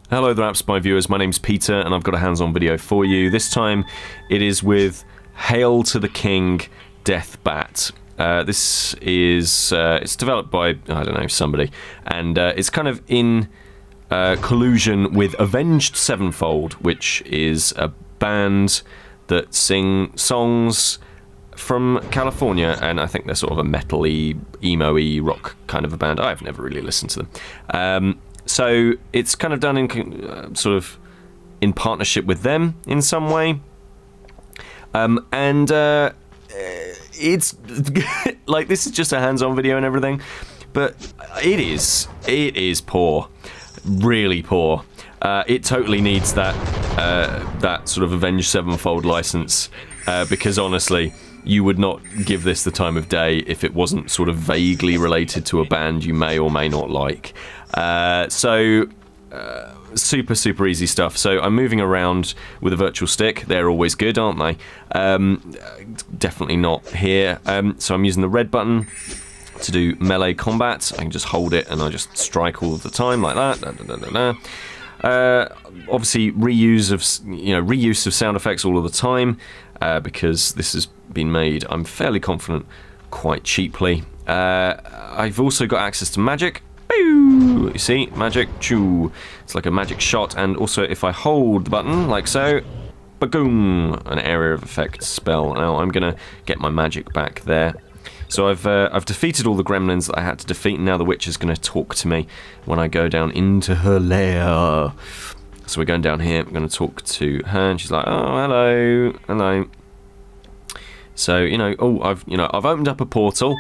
Hello there, App Spy viewers. My name's Peter, and I've got a hands-on video for you. This time, it is with Hail to the King, Deathbat. This is it's developed by, I don't know, somebody, and it's kind of in collusion with Avenged Sevenfold, which is a band that sing songs from California, and I think they're sort of a metal-y, emo-y rock kind of a band. I've never really listened to them. So it's kind of done in sort of in partnership with them in some way, and it's like, this is just a hands-on video and everything, but it is poor, really poor. It totally needs that that sort of Avenged Sevenfold license, because honestly, you would not give this the time of day if it wasn't sort of vaguely related to a band you may or may not like. Super easy stuff. So I'm moving around with a virtual stick. They're always good, aren't they? Definitely not here. So I'm using the red button to do melee combat. I can just hold it and I just strike all of the time like that. Obviously reuse of sound effects all of the time, because this has been made, I'm fairly confident, quite cheaply. I've also got access to magic. You see, magic, choo. It's like a magic shot, and also if I hold the button like so, bagoom, an area of effect spell. Now I'm gonna get my magic back there. So I've defeated all the gremlins that I had to defeat, and now the witch is gonna talk to me when I go down into her lair. So we're going down here. I'm gonna talk to her, and she's like, "Oh, hello, hello." So I've opened up a portal.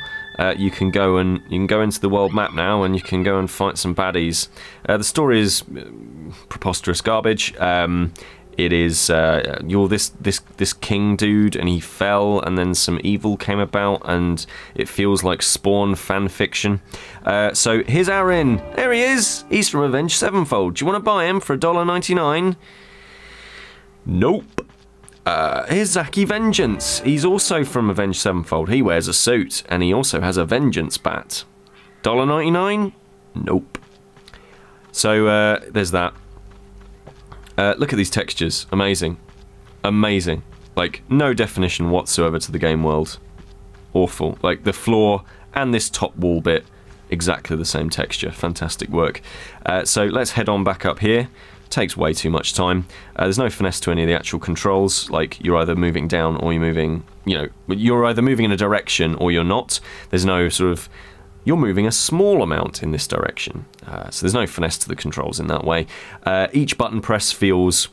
You can go into the world map now, and you can go and fight some baddies. The story is preposterous garbage. It is you're this king dude, and he fell, and then some evil came about, and it feels like Spawn fan fiction. So here's Aaron. There he is. He's from Avenged Sevenfold. Do you want to buy him for $1.99? Nope. Here's Zaki Vengeance. He's also from Avenged Sevenfold. He wears a suit, and he also has a Vengeance bat. $1.99? Nope. So there's that. Look at these textures. Amazing. Amazing. Like, no definition whatsoever to the game world. Awful. Like, the floor and this top wall bit, exactly the same texture. Fantastic work. So let's head on back up here. Takes way too much time. There's no finesse to any of the actual controls. Like, you're either moving down or you're moving, you're either moving in a direction or you're not. There's no sort of, you're moving a small amount in this direction. So there's no finesse to the controls in that way. Each button press feels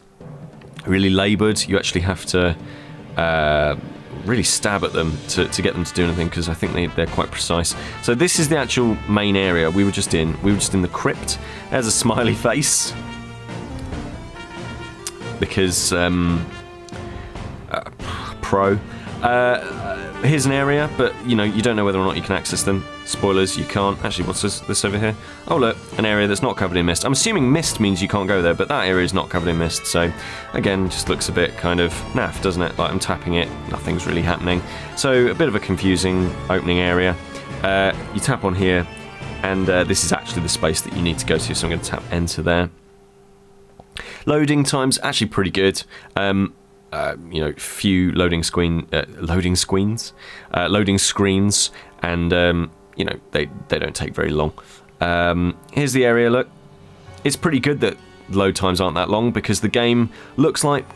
really laboured. You actually have to really stab at them to get them to do anything, because I think they're quite precise. So this is the actual main area we were just in. We were just in the crypt. There's a smiley face. Because pro. Here's an area, but you don't know whether or not you can access them. Spoilers, you can't. Actually, what's this over here? Oh look, an area that's not covered in mist. I'm assuming mist means you can't go there, but that area is not covered in mist, so again, just looks a bit kind of naff, doesn't it? Like, I'm tapping it, nothing's really happening. So a bit of a confusing opening area. You tap on here, and this is actually the space that you need to go to, so I'm going to tap enter there. Loading time's actually pretty good. Few loading screens, and they don't take very long. Here's the area. Look, it's pretty good that load times aren't that long, because the game looks like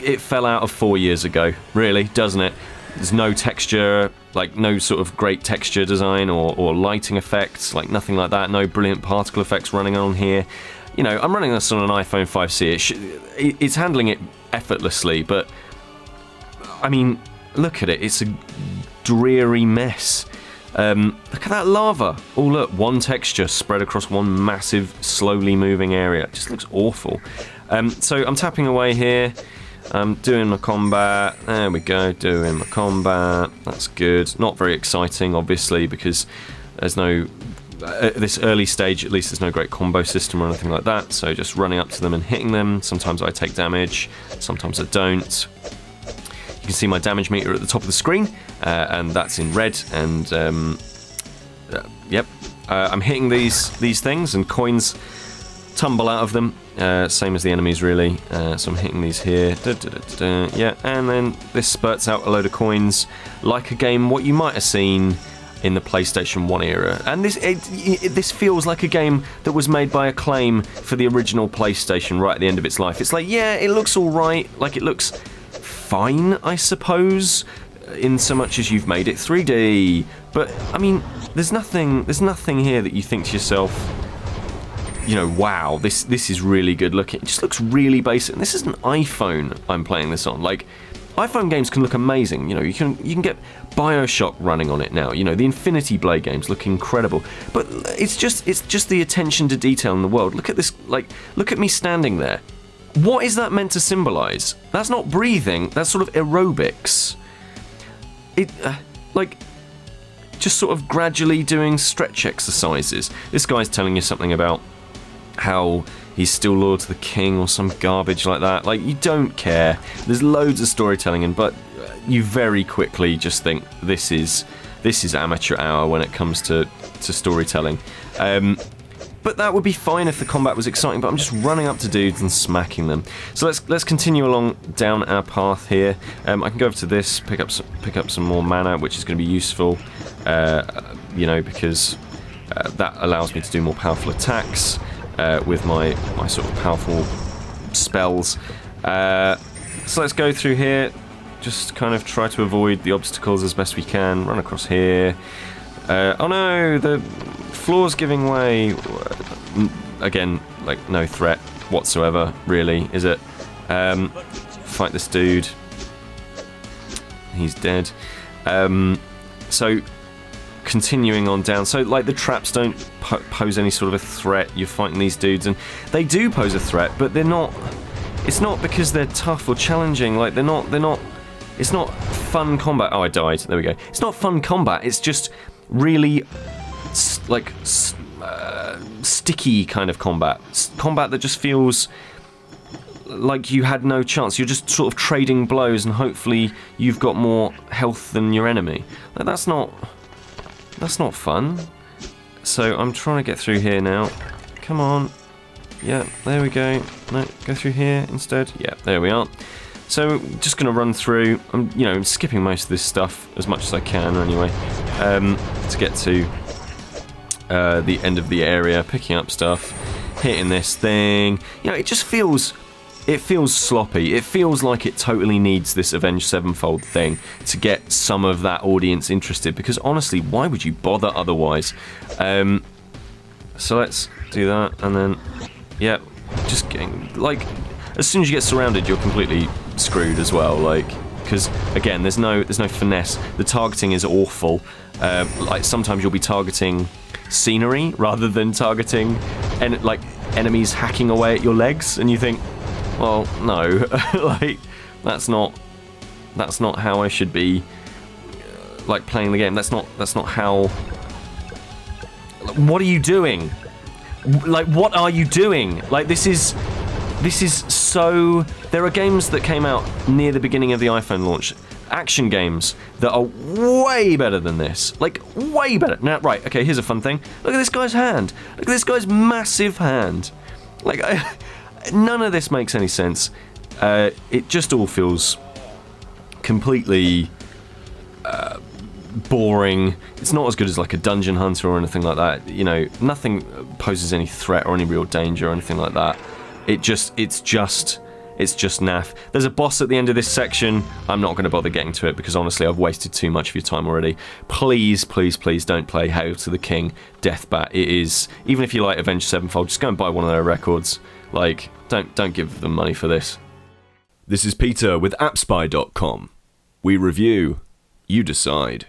it fell out of 4 years ago. Really, doesn't it? There's no texture, like no sort of great texture design or lighting effects, like nothing like that. No brilliant particle effects running on here. I'm running this on an iPhone 5C. It's handling it effortlessly, but I mean, look at it. It's a dreary mess. Look at that lava. Oh look, one texture spread across one massive, slowly moving area. It just looks awful. So I'm tapping away here. I'm doing my combat. There we go, doing my combat. That's good. Not very exciting, obviously, because there's no... at this early stage, at least, there's no great combo system or anything like that, so just running up to them and hitting them. Sometimes I take damage, sometimes I don't. You can see my damage meter at the top of the screen, and that's in red, and yep. I'm hitting these things, and coins tumble out of them, same as the enemies really. So I'm hitting these here, yeah, and then this spurts out a load of coins, like a game what you might have seen in the PlayStation 1 era. And this feels like a game that was made by Acclaim for the original PlayStation right at the end of its life. It's like, yeah, it looks alright, like it looks fine, I suppose, in so much as you've made it 3D. But, I mean, there's nothing here that you think to yourself, you know, wow, this is really good looking. It just looks really basic. And this is an iPhone I'm playing this on. Like, iPhone games can look amazing. You know, you can get BioShock running on it now. You know, the Infinity Blade games look incredible. But it's just the attention to detail in the world. Look at this, like, look at me standing there. What is that meant to symbolize? That's not breathing, that's sort of aerobics. Like, just sort of gradually doing stretch exercises. This guy's telling you something about how he's still loyal to the king or some garbage like that. Like, you don't care. There's loads of storytelling, but you very quickly just think this is amateur hour when it comes to storytelling. But that would be fine if the combat was exciting, but I'm just running up to dudes and smacking them. So let's continue along down our path here. I can go over to this, pick up some more mana, which is going to be useful, you know, because that allows me to do more powerful attacks with my sort of powerful spells. So let's go through here, just kind of try to avoid the obstacles as best we can. Run across here. Oh no, the floor's giving way. Again, like, no threat whatsoever, really, is it? Fight this dude. He's dead. So, continuing on down. So, like, the traps don't pose any sort of a threat. You're fighting these dudes, and they do pose a threat, but they're not... It's not because they're tough or challenging. Like, they're not... It's not fun combat. Oh, I died. There we go. It's not fun combat. It's just really, like, sticky kind of combat. Combat that just feels like you had no chance. You're just sort of trading blows, and hopefully you've got more health than your enemy. Like, that's not fun. So I'm trying to get through here now. Come on. Yeah, there we go. No, go through here instead. Yeah, there we are. So, just going to run through. I'm, you know, skipping most of this stuff as much as I can anyway, to get to the end of the area, picking up stuff, hitting this thing. You know, it just feels... It feels sloppy. It feels like it totally needs this Avenged Sevenfold thing to get some of that audience interested, because honestly, why would you bother otherwise? So let's do that, and then, yeah, just getting, like, as soon as you get surrounded, you're completely screwed as well, like, because, again, there's no finesse. The targeting is awful. Like, sometimes you'll be targeting scenery rather than targeting, like, enemies hacking away at your legs, and you think, well, no, like, that's not how I should be, like, playing the game. That's not how. What are you doing? Like, what are you doing? Like, this is so. There are games that came out near the beginning of the iPhone launch, action games that are way better than this. Like, way better. Now, right? Okay, here's a fun thing. Look at this guy's hand. Look at this guy's massive hand. Like, none of this makes any sense. It just all feels completely boring. It's not as good as like a Dungeon Hunter or anything like that. You know, nothing poses any threat or any real danger or anything like that. It's just naff. There's a boss at the end of this section. I'm not going to bother getting to it because honestly I've wasted too much of your time already. Please, please, please don't play Hail to the King Deathbat. It is, even if you like Avenged Sevenfold, just go and buy one of their records. Like, don't give them money for this. This is Peter with AppSpy.com. We review, you decide.